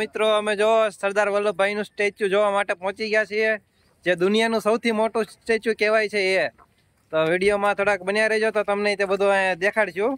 મિત્રો અમે જો સરદાર વલ્લભભાઈનું સ્ટેચ્યુ જોવા માટે પહોંચી ગયા છીએ, જે દુનિયાનું સૌથી મોટું સ્ટેચ્યુ કહેવાય છે એ. તો વિડીયોમાં થોડાક બન્યા રહેજો તો તમને તે બધું અહીંયા દેખાડશું.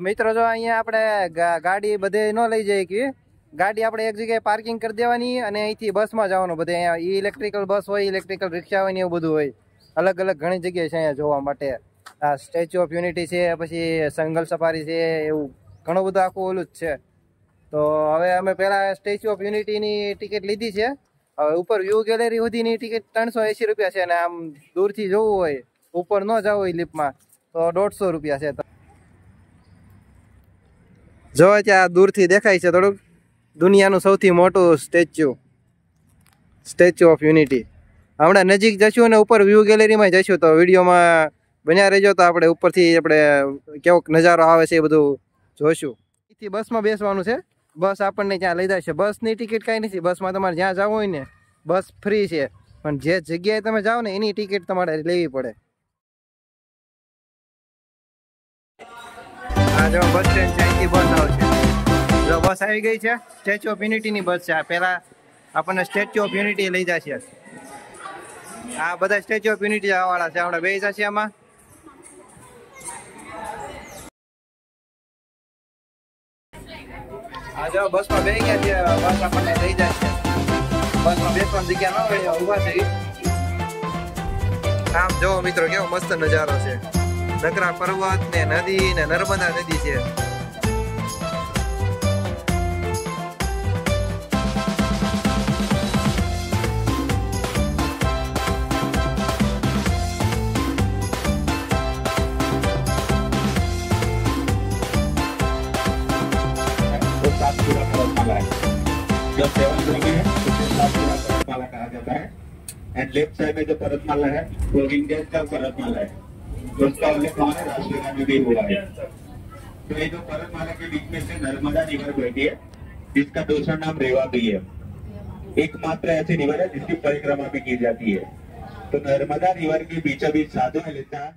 મિત્રો જો અહીંયા આપણે ગાડી બધે ન લઈ જઈએ કે ગાડી આપણે એક જગ્યાએ પાર્કિંગ કરી દેવાની અને અહીંથી બસમાં જવાનું. બધે અહીંયા ઇલેક્ટ્રિકલ બસ હોય, ઇલેક્ટ્રિકલ રિક્ષા હોય ને એવું બધું હોય. અલગ અલગ ઘણી જગ્યાએ છે અહીંયા જોવા માટે. આ સ્ટેચ્યુ ઓફ યુનિટી છે, પછી જંગલ સફારી છે, એવું ઘણું બધું આખું ઓલું જ છે. તો હવે અમે પહેલા સ્ટેચ્યુ ઓફ યુનિટીની ટિકિટ લીધી છે. હવે ઉપર વ્યૂ ગેલેરી સુધીની ટિકિટ 380 રૂપિયા છે, અને આમ દૂરથી જોવું હોય, ઉપર ન જવું હોય લિફ્ટમાં, તો 150 રૂપિયા છે. જો ત્યાં દૂરથી દેખાય છે થોડુંક દુનિયાનું સૌથી મોટું સ્ટેચ્યુ ઓફ યુનિટી. હમણાં નજીક જશું અને ઉપર વ્યૂ ગેલેરીમાં જઈશું, તો વિડીયોમાં બન્યા રહેજો. તો આપણે ઉપરથી આપણે કેવો નજારો આવે છે એ બધું જોઈશું. અહીંથી બસમાં બેસવાનું છે, બસ આપણને ત્યાં લઈ જાય છે. બસની ટિકિટ કાંઈ નથી, બસમાં તમારે જ્યાં જવું હોય ને બસ ફ્રી છે, પણ જે જગ્યાએ તમે જાઓ ને એની ટિકિટ તમારે લેવી પડે. આ જો બસ સ્ટેન્ડ છે, અહીંથી બસ આવશે. જો બસ આવી ગઈ છે, સ્ટેચ્યુ ઓફ યુનિટીની બસ છે. આ પહેલા આપણને સ્ટેચ્યુ ઓફ યુનિટી લઈ જશે. આ બધા સ્ટેચ્યુ ઓફ યુનિટી આવવાળા છે, આપણે બે જશે આમાં. આ જો બસમાં બેસી ગયા છે, બસ આપણને લઈ જાય છે. બસમાં બેસવાની જગ્યા ન હોય, ઉભા છે. આમ જો મિત્રો કેવો મસ્ત નજારો છે. નકરા પર્વત ને નદી ને નર્મદા નદી છે. जब सेवन करेंगे तो सातपुरा पर्वतमाला कहा जाता है. एंड लेफ्ट साइड में जो पर्वतमाला है वो विंध्याचल का पर्वतमाला है. तो उसका उल्लेख हमारे राष्ट्रगान में भी हुआ है. तो ये जो पर्वतमाला के बीच में से नर्मदा रिवर बहती है, जिसका दूसरा नाम रेवा भी है. एकमात्र ऐसी रिवर है जिसकी परिक्रमा भी की जाती है. तो नर्मदा रिवर के बीचों बीच साधु लेता है.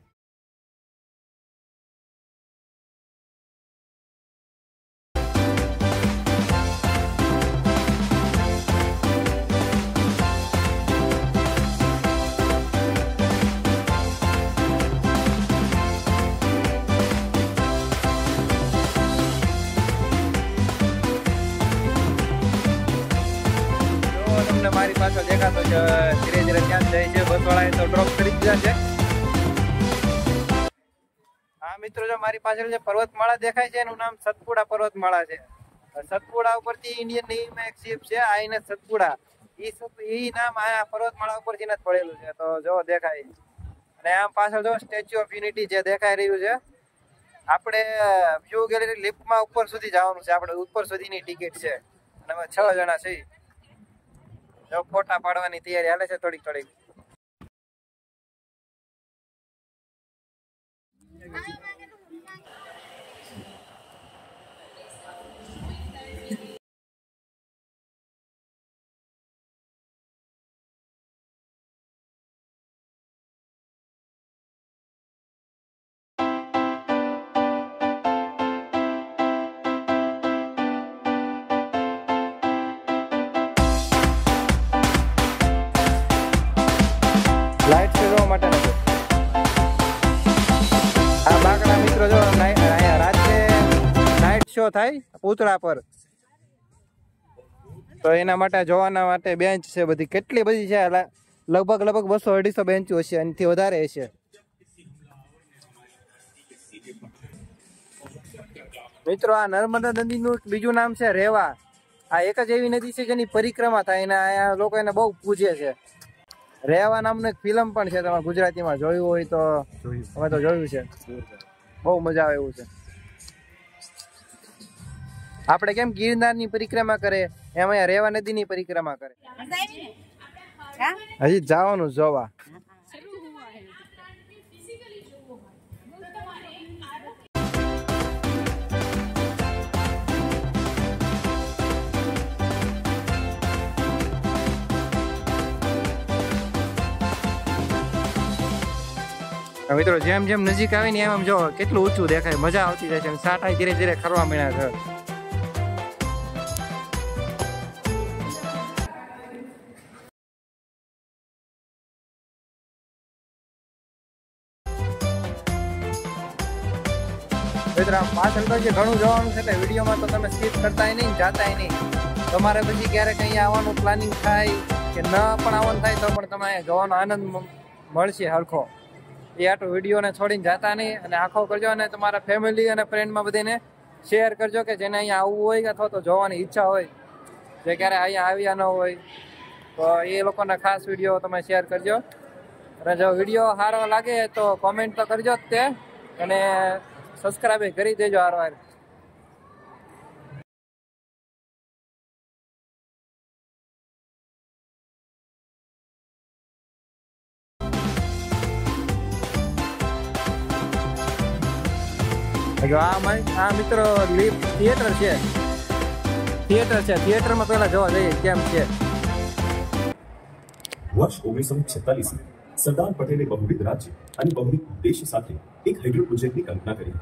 મારી પાછળ દેખાતો છે, ધીરે ધીરે ત્યાં જાય છે. બસ વાળાએ તો ડ્રોપ કરી દીધા છે. હા મિત્રો, જો મારી પાછળ જે પર્વતમાળા દેખાય છે એનું નામ સતપુડા પર્વતમાળા છે. સતપુડા ઉપરથી ઇન્ડિયન નેવીમાં એક શિપ છે, આઈને સતપુડા. ઈ નામ આ પર્વતમાળા ઉપરથી જ પડેલું છે. તો જો દેખાય, અને આમ પાછળ જો સ્ટેચ્યુ ઓફ યુનિટી જે દેખાઈ રહ્યું છે. આપણે વ્યૂ ગેલેરી લિફ્ટમાં ઉપર સુધી જવાનું છે. આપણે ઉપર સુધીની ટિકિટ છે, અને અમે 6 જણા છીએ. ફોટા પાડવાની તૈયારી હાલે છે થોડીક થોડીક. લાઈટ જોવા માટે આ બાકડા મિત્રો જો અહીંયા રાત્રે નાઇટ શો થાય પૂતળા પર, તો એના માટે જોવાના માટે બેન્ચ છે બધી. કેટલી બધી છે, લગભગ 200-250 બેન્ચો હશે, એનાથી વધારે હશે. મિત્રો આ નર્મદા નદીનું બીજું નામ છે રેવા. આ એક જ એવી નદી છે જેની પરિક્રમા થાય, એના અહીંયા લોકો એને બહુ પૂજે છે. રેવા નામનું એક ફિલ્મ પણ છે, તમે ગુજરાતીમાં જોયું હોય તો. અમે તો જોયું છે, બહુ મજા આવે એવું છે. આપણે કેમ ગિરનારની પરિક્રમા કરે એમ અહીંયા રેવા નદીની પરિક્રમા કરે. હજી જવાનું જોવા. મિત્રો જેમ જેમ નજીક આવે ને એમ જો કેટલું ઊંચું દેખાય, મજા આવતી જાય છે. સાટા ધીરે ધીરે ખરવા મળ્યા છે. મિત્રો પાછળ તો જે ઘણું જવાનું છે એટલે વિડીયોમાં તો તમે સ્કીપ કરતાય નહીં, જાતાય નહીં. તમારે પછી ક્યારેક અહીંયા આવવાનું પ્લાનિંગ થાય કે ન પણ આવવાનું થાય તો પણ તમે જવાનો આનંદ મળશે હરખો. એ આટલું વિડીયોને છોડીને જાતા નહીં અને આખો કરજો અને તમારા ફેમિલી અને ફ્રેન્ડમાં બધાને શેર કરજો કે જેને અહીંયા આવવું હોય અથવા તો જોવાની ઈચ્છા હોય, જે ક્યારે અહીંયા આવ્યા ન હોય તો એ લોકોને ખાસ વિડીયો તમે શેર કરજો. અને જો વિડીયો સારો લાગે તો કોમેન્ટ તો કરજો જ તે, અને સબસ્ક્રાઈબ કરી દેજો હારવાર. જો આ મિત્રો થિયેટર છે, થિયેટરમાં પહેલા જોવા જઈએ કેમ છે. વર્ષ 1946 સરદાર પટેલે બહુવિધ રાજ્ય અને બહુવિધ ઉદ્દેશ્ય સાથે એક હાઇડ્રો પ્રોજેક્ટની કલ્પના કરી,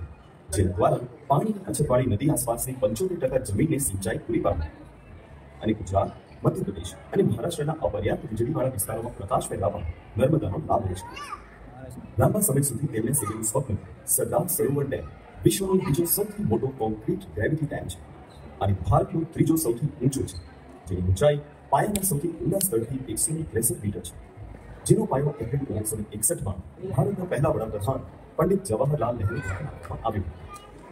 જેના દ્વારા પાણીની અછતવાળી નદી આસપાસની 75% જમીનને સિંચાઈ પૂરી પાડી અને ગુજરાત, મધ્યપ્રદેશ અને મહારાષ્ટ્રના અપર્યાપ્ત વીજળીવાળા વિસ્તારોમાં પ્રકાશ ફેલાવવા નર્મદાનો લાભ લે છે. લાંબા સમય સુધી તેમણે સેવેલું સ્વપ્ન સરદાર સરોવર ડેમ વિશ્વનો બીજો સૌથી મોટો કોન્ક્રીટ ગ્રેવિટી ડેમ છે અને ભારતનો ત્રીજો સૌથી ઊંચો છે, જેની ઊંચાઈ પાયાના સૌથી ઊંડા સ્તરથી 163 મીટર છે, જેનો પાયો એપ્રિલ 1961માં ભારતના પહેલા વડાપ્રધાન પંડિત જવાહરલાલ નહેરુ દ્વારા નાખવામાં આવ્યો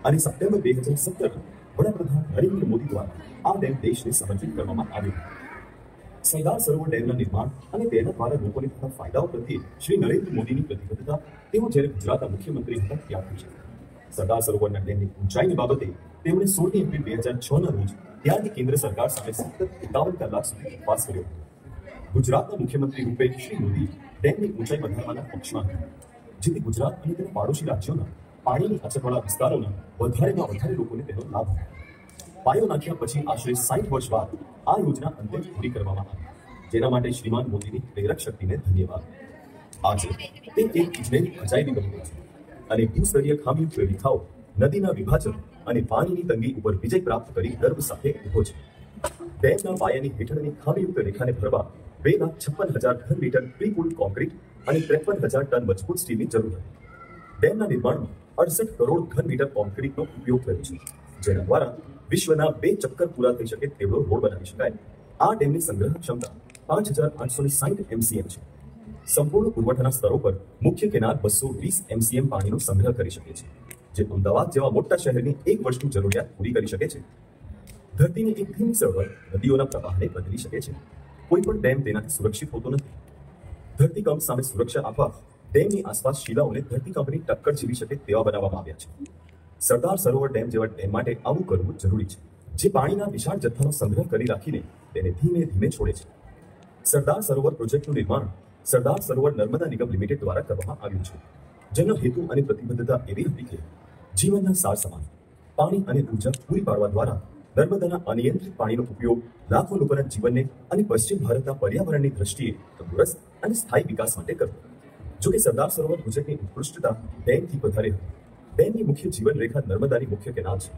અને સપ્ટેમ્બર 2017 વડાપ્રધાન નરેન્દ્ર મોદી દ્વારા આ ડેમ દેશને સમર્પિત કરવામાં આવ્યો. સરદાર સરોવર ડેમના નિર્માણ અને તેના દ્વારા લોકોને થતા ફાયદાઓ પ્રત્યે શ્રી નરેન્દ્ર મોદીની પ્રતિબદ્ધતા તેઓ જ્યારે ગુજરાતના મુખ્યમંત્રી હતા ત્યારથી છે. સરદાર સરોવરના ડેમની ઊંચાઈની બાબતે તેમણે 16 એપ્રિલ 2006ના રોજ ત્યારથી કેન્દ્ર સરકાર સામે સતત 51 કલાક સુધી ઉપવાસ કર્યો. ગુજરાતના મુખ્યમંત્રી રૂપે શ્રી મોદી ડેમની ઊંચાઈ વધારવાના પક્ષમાં હતા, જેથી ગુજરાત અને તેના પાડોશી રાજ્યોના પાણીની અછતવાળા વિસ્તારોના વધારેમાં વધારે લોકોને તેનો લાભ મળે. પાયો નાખ્યા પછી આશરે 60 વર્ષ બાદ આ યોજના અંતે પૂરી કરવામાં આવી, જેના માટે શ્રીમાન મોદીની પ્રેરક શક્તિને ધન્યવાદ. આજે તે એક ઇજનેરી અજાયબી બની ગઈ છે અને ભૂસ્તરીય ખામીયુક્ત રેખાઓ, નદીના વિભાજન અને પાણીની તંગી ઉપર વિજય પ્રાપ્ત કરી ગર્વ સાથે ઉભો છે. ડેમના પાયાની હેઠળની ખામીયુક્ત રેખાને ભરવા 2,56,000 ઘન મીટર પ્રી-પૂલ્ડ કોન્ક્રીટ અને 53,000 ટન મજબૂત સ્ટીલની જરૂર હતી. ડેમના નિર્માણમાં 68 કરોડ ઘન મીટર કોન્ક્રીટનો ઉપયોગ થયો છે, જેના દ્વારા વિશ્વના 2 ચક્કર પૂરા થઈ શકે તેવડો રોડ બનાવી શકાય. આ ડેમની સંગ્રહ ક્ષમતા 5,860 MCM છે. સંપૂર્ણ પુરવઠાના સ્તરો પર મુખ્ય કેનાલ 220 MCM પાણીનો સંગ્રહ કરી શકે છે, જે અમદાવાદ જેવા મોટા શહેરની 1 વર્ષની જરૂરિયાત પૂરી કરી શકે છે. ધરતીની એક ધીમી સળવળ નદીઓના પ્રવાહને બદલી શકે છે. કોઈ પણ ડેમ તેનાથી સુરક્ષિત હોતો નથી. ધરતીકંપ સામે સુરક્ષા આપવા ડેમની આસપાસ શિલાઓને ધરતીકંપની ટક્કર ઝીલી શકે તેવા બનાવવામાં આવ્યા છે. સરદાર સરોવર ડેમ જેવા ડેમ માટે આવું કરવું જરૂરી છે, જે પાણીના વિશાળ જથ્થાનો સંગ્રહ કરી રાખીને તેને ધીમે ધીમે છોડે છે. સરદાર સરોવર પ્રોજેક્ટનું નિર્માણ સરદાર સરોવર નર્મદા નિગમ લિમિટેડ દ્વારા કરવામાં આવ્યું છે, જેનો હેતુ અને પ્રતિબદ્ધતા એવી હતી કે જીવનના સાર સમાન પાણી અને ઉર્જા પૂરી પાડવા દ્વારા નર્મદાના અનિયંત્રિત પાણીનો ઉપયોગ લાખો લોકોના જીવનને અને પશ્ચિમ ભારતના પર્યાવરણની દ્રષ્ટિએ તંદુરસ્ત અને સ્થાયી વિકાસ માટે કરવો. જોકે સરદાર સરોવર પ્રોજેક્ટની ઉત્કૃષ્ટતા ડેમથી વધારે હતી. ડેમની મુખ્ય જીવનરેખા નર્મદાની મુખ્ય કેનાલ છે,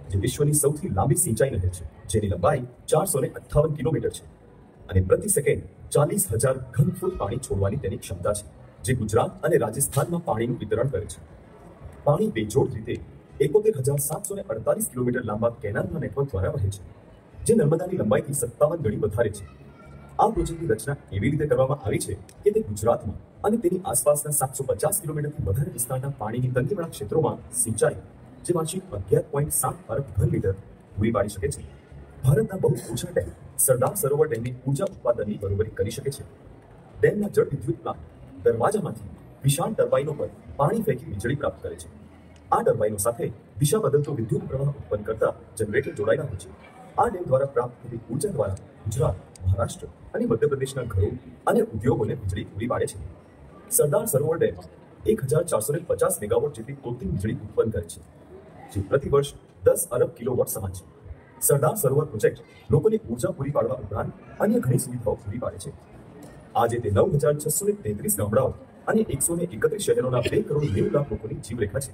જે વિશ્વની સૌથી લાંબી સિંચાઈ નહેર છે, જેની લંબાઈ 458 કિલોમીટર છે અને પ્રતિ સેકન્ડ 40,000 ઘન ફૂટ પાણી છોડવાની તેની ક્ષમતા છે, જે ગુજરાત અને રાજસ્થાનમાં પાણીનું વિતરણ કરે છે. પાણી બેજોડ રીતે 71,748 કિલોમીટર લાંબા કેનાલના નેટવર્ક દ્વારા વહે છે, જે નર્મદાની લંબાઈથી 57 ગણી વધારે છે. આ પ્રોજેક્ટની રચના એવી રીતે કરવામાં આવી છે કે તે ગુજરાતમાં અને તેની આસપાસના 750 કિલોમીટરથી વધારે વિસ્તારના પાણીની તંગીવાળા ક્ષેત્રોમાં સિંચાઈ, જે વાર્ષિક 11.7 અરબ ઘન મીટર પૂરી પાડી શકે છે. ભારતના બહુ ઓછા ડેમ સરદાર સરોવર ડેમની ઉર્જા ઉત્પાદનની બરોબરી કરી શકે છે. ડેમના જળ વિદ્યુત પ્લાન્ટ દરવાજામાંથી વિશાળ ટર્બાઇનો પર પાણી ફેંકી વીજળી પ્રાપ્ત કરે છે. આ ટર્બાઇનો સાથે દિશા બદલતો વિદ્યુત પ્રવાહ ઉત્પન્ન કરતા જનરેટર જોડાયેલા હોય છે. આ ડેમ દ્વારા પ્રાપ્ત થતી ઉર્જા દ્વારા ગુજરાત, મહારાષ્ટ્ર અને મધ્યપ્રદેશના ઘરો અને ઉદ્યોગોને વીજળી પૂરી પાડે છે. સરદાર સરોવર ડેમ 1,450 મેગાવોટ જેટલી કૃત્રિમ વીજળી ઉત્પન્ન કરે છે, જે પ્રતિ વર્ષ 10 અરબ કિલોવોટ સમાન છે. સરદાર સરોવર પ્રોજેક્ટ લોકોને ઉર્જા પૂરી પાડવા ઉપરાંત અન્ય ઘણી સુવિધાઓ પૂરી પાડે છે. આજે તે 9,633 ગામડાઓ અને 131 શહેરોના 2 કરોડ 90 લાખ લોકોની જીવરેખા છે,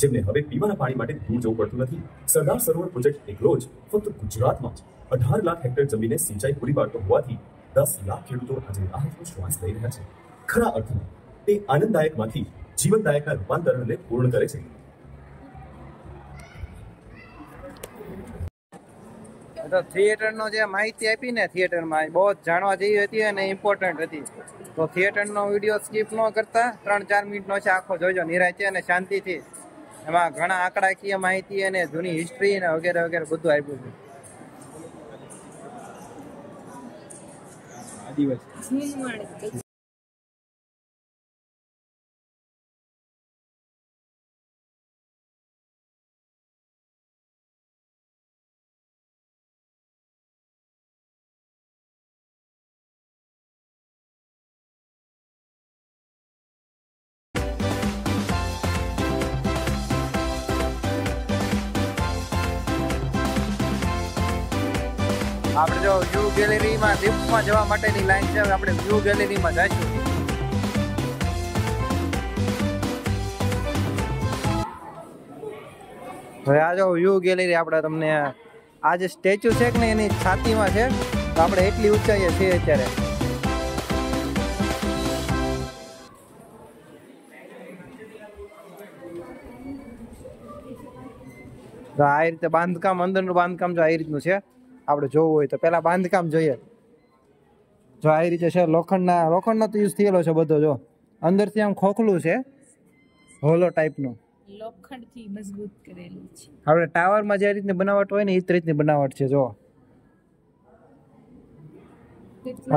જેમને હવે પીવાના પાણી માટે દૂર જવું પડતું નથી. સરદાર સરોવર પ્રોજેક્ટ એકલો જ ફક્ત ગુજરાતમાં જ 18 લાખ હેક્ટર જમીને સિંચાઈ પૂરી પાડતો હોવાથી 10 લાખ ખેડૂતો આજે રાહતનો શ્વાસ લઈ રહ્યા છે. ખરા અર્થમાં તે આનંદદાયકમાંથી જીવનદાયકના રૂપાંતરણને પૂર્ણ કરે છે. તો થિયેટરનો જે માહિતી આપી ને થિયેટરમાં બહુ જ જાણવા જેવી હતી અને ઇમ્પોર્ટન્ટ હતી. તો થિયેટરનો વિડીયો સ્કીપ ન કરતા 3-4 મિનિટનો છે આખો જોજો નિરાંતે અને શાંતિથી. એમાં ઘણા આંકડાકીય માહિતી અને જૂની હિસ્ટ્રી અને વગેરે વગેરે બધું આપ્યું છે. આદિવાસી આપણે જો વ્યૂ ગેલેરીમાં લિફ્ટમાં જવા માટેની લાઈન છે. હવે આપણે વ્યૂ ગેલેરીમાં જઈશું. હવે આ જો વ્યૂ ગેલેરી આપણે તમને આ જે સ્ટેચ્યુ છે કે ને એની છાતીમાં છે. તો આપણે એટલી ઊંચાઈએ છીએ અત્યારે. તો આ રીતે બાંધકામ અંદરનું બાંધકામ જો આ રીતનું છે. આપણે જોવું હોય તો પેલા બાંધકામ જોઈએ. જો આ રીતે છે લોખંડનો તો યુઝ થયેલો છે બધો. જો અંદરથી આમ ખોખલું છે હોલો ટાઈપનું લોખંડથી મજબૂત કરેલું છે. આપણે ટાવરમાં જે રીતની બનાવટ હોય ને એ જ રીતની બનાવટ છે. જો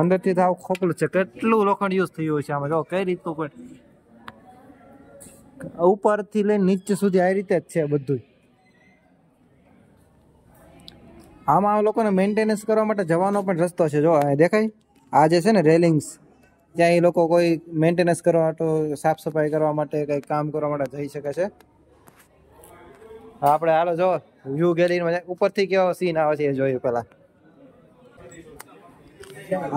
અંદરથી તો આવું ખોખલું છે. કેટલું લોખંડ યુઝ થયું છે આમાં. જો કઈ રીતનું કોઈ ઉપરથી લઈને નીચે સુધી આ રીતે જ છે બધું. આમાં લોકોને મેન્ટેનન્સ કરવા માટે જવાનો પણ રસ્તો છે. જો દેખાય આ જે છે ને રેલિંગ્સ, ત્યાં એ લોકો કોઈ મેન્ટેનન્સ કરવા માટે, સાફ સફાઈ કરવા માટે, કંઈ કામ કરવા માટે જઈ શકે છે. આપણે હાલો જો વ્યૂ ગેલેરીમાં ઉપરથી કેવો સીન આવે છે એ જોયું પેલા.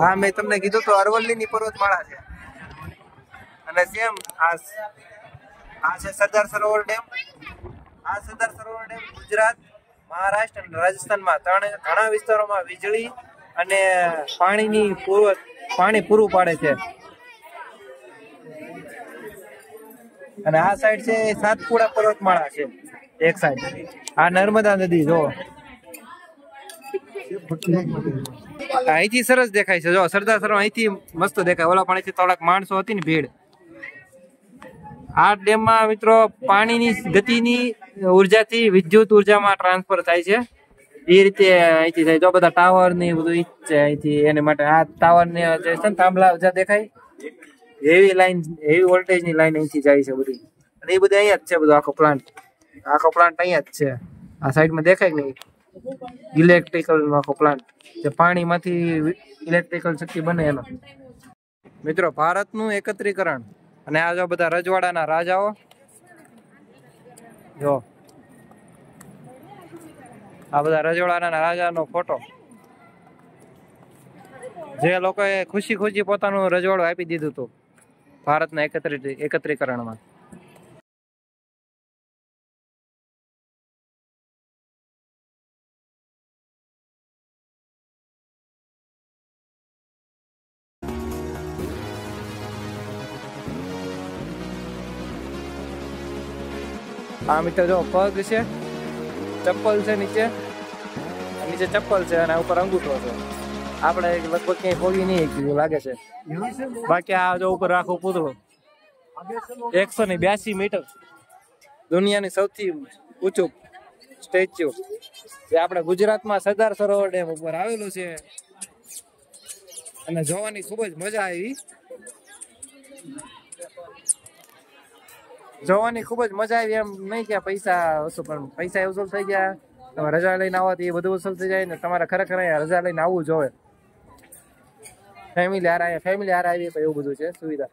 હા, મેં તમને કીધું તો અરવલ્લીની પર્વતમાળા છે. અને સેમ આ છે સરદાર સરોવર ડેમ. આ સરદાર સરોવર ડેમ ગુજરાત, મહારાષ્ટ્ર અને રાજસ્થાનમાં ઘણા વિસ્તારોમાં વીજળી અને પાણી પૂરું પાડે છે. અને આ સાઈડ છે એ સાતપુડા પર્વતમાળા છે એક સાઈડ. આ નર્મદા નદી જો અહીંથી સરસ દેખાય છે. જો સરદાર સરોવર અહીંથી મસ્ત દેખાય. ઓલા પાણીથી થોડાક માણસો હતી ને ભીડ. આ ડેમમાં મિત્રો પાણીની ગતિની ઉર્જાથી વિદ્યુત ઉર્જામાં ટ્રાન્સફર થાય છે. એ રીતે અહીંથી થાય. જો બધા ટાવર ને બધું ઈ છે અહીંથી. એને માટે આ ટાવર ને જે છે ને થાંભલા જ્યાં દેખાય હેવી વોલ્ટેજ ની લાઈન અહીંથી જાય છે બધી. અને એ બધું અહીંયા જ છે. બધું આખો પ્લાન્ટ અહીંયા જ છે. આ સાઈડમાં દેખાય નહીં ઇલેક્ટ્રિકલ આખો પ્લાન્ટ જે પાણીમાંથી ઇલેક્ટ્રિકલ શક્તિ બને એનો. મિત્રો ભારતનું એકત્રીકરણ. અને આ જો બધા રજવાડાના રાજાઓ. જો આ બધા રજવાડાના રાજાનો ફોટો. જે લોકોએ ખુશી પોતાનું રજવાડું આપી દીધું હતું ભારતના એકત્રીકરણમાં. આ મિત્રો જો પગ છે, ચપ્પલ છે, નીચે ચપ્પલ છે અને ઉપર અંગૂઠો છે. આપણે લગભગ ક્યાંય પોગી નહીં એવું લાગે છે. બાકી આ જો ઉપર આખું પૂતળું 182 મીટર દુનિયાની સૌથી ઊંચું સ્ટેચ્યુ જે આપણે ગુજરાતમાં સરદાર સરોવર ડેમ ઉપર આવેલું છે. અને જોવાની ખૂબ જ મજા આવી. એમ નહીં કે પૈસા વસૂલ, પણ પૈસા વસૂલ થઈ ગયા. તમે રજા લઈને આવો તો એ બધું વસૂલ થઈ જાય ને. તમારે ખરેખર રજા લઈને આવવું જોઈએ. ફેમિલી હારે આવી તો એવું બધું છે સુવિધા.